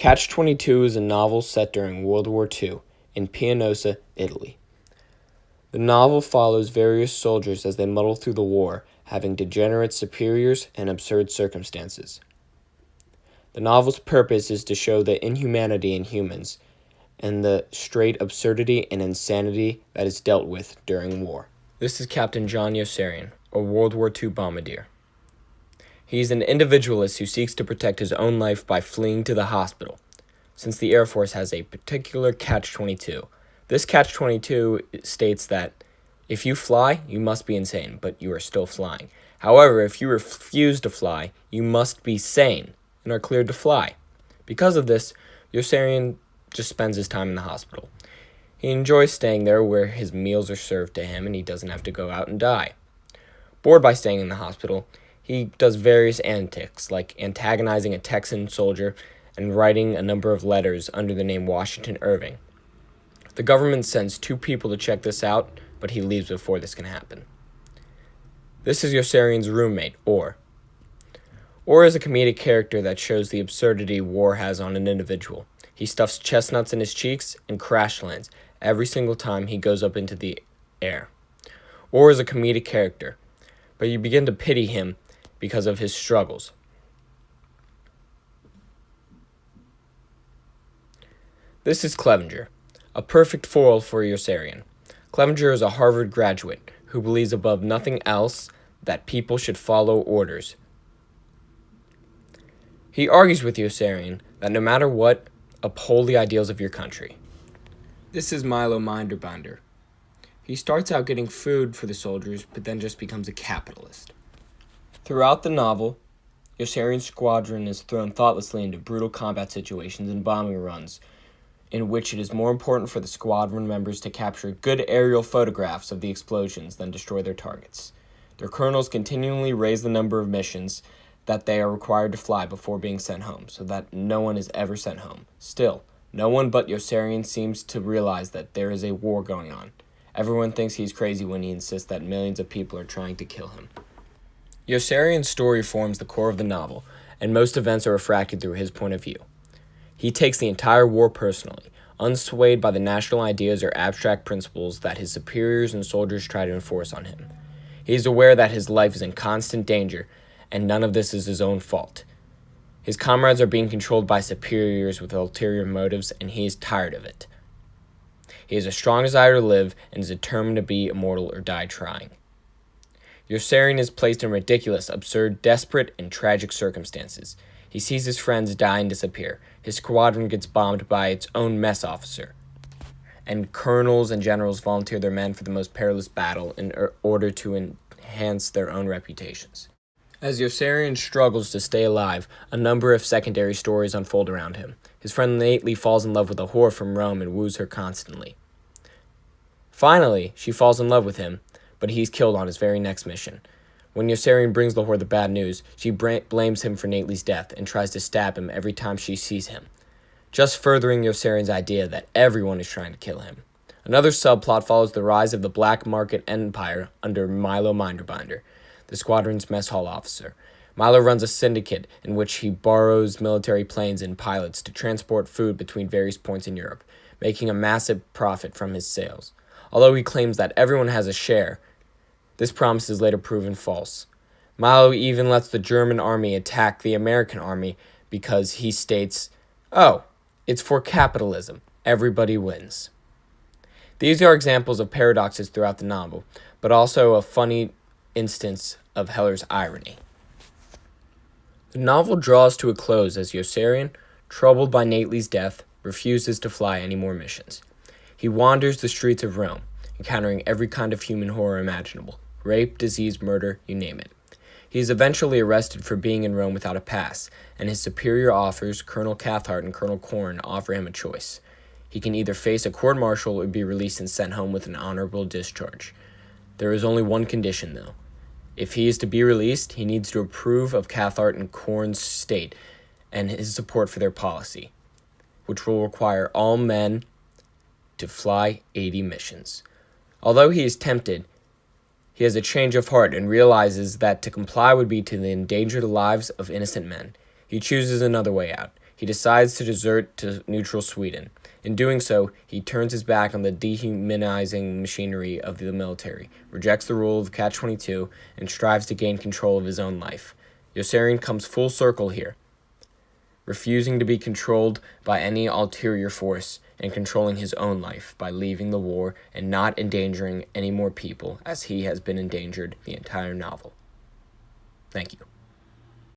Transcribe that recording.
Catch-22 is a novel set during World War II in Pianosa, Italy. The novel follows various soldiers as they muddle through the war, having degenerate superiors and absurd circumstances. The novel's purpose is to show the inhumanity in humans and the straight absurdity and insanity that is dealt with during war. This is Captain John Yossarian, a World War II bombardier. He is an individualist who seeks to protect his own life by fleeing to the hospital, since the Air Force has a particular Catch-22. This Catch-22 states that if you fly, you must be insane, but you are still flying. However, if you refuse to fly, you must be sane and are cleared to fly. Because of this, Yossarian just spends his time in the hospital. He enjoys staying there where his meals are served to him and he doesn't have to go out and die. Bored by staying in the hospital, he does various antics, like antagonizing a Texan soldier and writing a number of letters under the name Washington Irving. The government sends 2 people to check this out, but he leaves before this can happen. This is Yossarian's roommate, Orr. Orr is a comedic character that shows the absurdity war has on an individual. He stuffs chestnuts in his cheeks and crash lands every single time he goes up into the air. Orr is a comedic character, but you begin to pity him because of his struggles. This is Clevenger, a perfect foil for Yossarian. Clevenger is a Harvard graduate who believes above nothing else that people should follow orders. He argues with Yossarian that no matter what, uphold the ideals of your country. This is Milo Minderbinder. He starts out getting food for the soldiers, but then just becomes a capitalist. Throughout the novel, Yossarian's squadron is thrown thoughtlessly into brutal combat situations and bombing runs, in which it is more important for the squadron members to capture good aerial photographs of the explosions than destroy their targets. Their colonels continually raise the number of missions that they are required to fly before being sent home, so that no one is ever sent home. Still, no one but Yossarian seems to realize that there is a war going on. Everyone thinks he's crazy when he insists that millions of people are trying to kill him. Yossarian's story forms the core of the novel, and most events are refracted through his point of view. He takes the entire war personally, unswayed by the national ideas or abstract principles that his superiors and soldiers try to enforce on him. He is aware that his life is in constant danger, and none of this is his own fault. His comrades are being controlled by superiors with ulterior motives, and he is tired of it. He has a strong desire to live and is determined to be immortal or die trying. Yossarian is placed in ridiculous, absurd, desperate, and tragic circumstances. He sees his friends die and disappear. His squadron gets bombed by its own mess officer. And colonels and generals volunteer their men for the most perilous battle in order to enhance their own reputations. As Yossarian struggles to stay alive, a number of secondary stories unfold around him. His friend Nately falls in love with a whore from Rome and woos her constantly. Finally, she falls in love with him, but he's killed on his very next mission. When Yossarian brings the whore the bad news, she blames him for Nately's death and tries to stab him every time she sees him, just furthering Yossarian's idea that everyone is trying to kill him. Another subplot follows the rise of the black market empire under Milo Minderbinder, the squadron's mess hall officer. Milo runs a syndicate in which he borrows military planes and pilots to transport food between various points in Europe, making a massive profit from his sales. Although he claims that everyone has a share, this promise is later proven false. Milo even lets the German army attack the American army because he states, "Oh, it's for capitalism. Everybody wins." These are examples of paradoxes throughout the novel, but also a funny instance of Heller's irony. The novel draws to a close as Yossarian, troubled by Nately's death, refuses to fly any more missions. He wanders the streets of Rome, encountering every kind of human horror imaginable. Rape, disease, murder, you name it. He is eventually arrested for being in Rome without a pass, and his superior officers, Colonel Cathcart and Colonel Corn, offer him a choice. He can either face a court-martial or be released and sent home with an honorable discharge. There is only one condition, though. If he is to be released, he needs to approve of Cathcart and Corn's state and his support for their policy, which will require all men to fly 80 missions. Although he is tempted, he has a change of heart and realizes that to comply would be to endanger the lives of innocent men. He chooses another way out. He he decides to desert to neutral Sweden. In doing so, he turns his back on the dehumanizing machinery of the military, rejects the rule of Catch-22, and strives to gain control of his own life. Yossarian comes full circle here, refusing to be controlled by any ulterior force and controlling his own life by leaving the war and not endangering any more people as he has been endangered the entire novel. Thank you.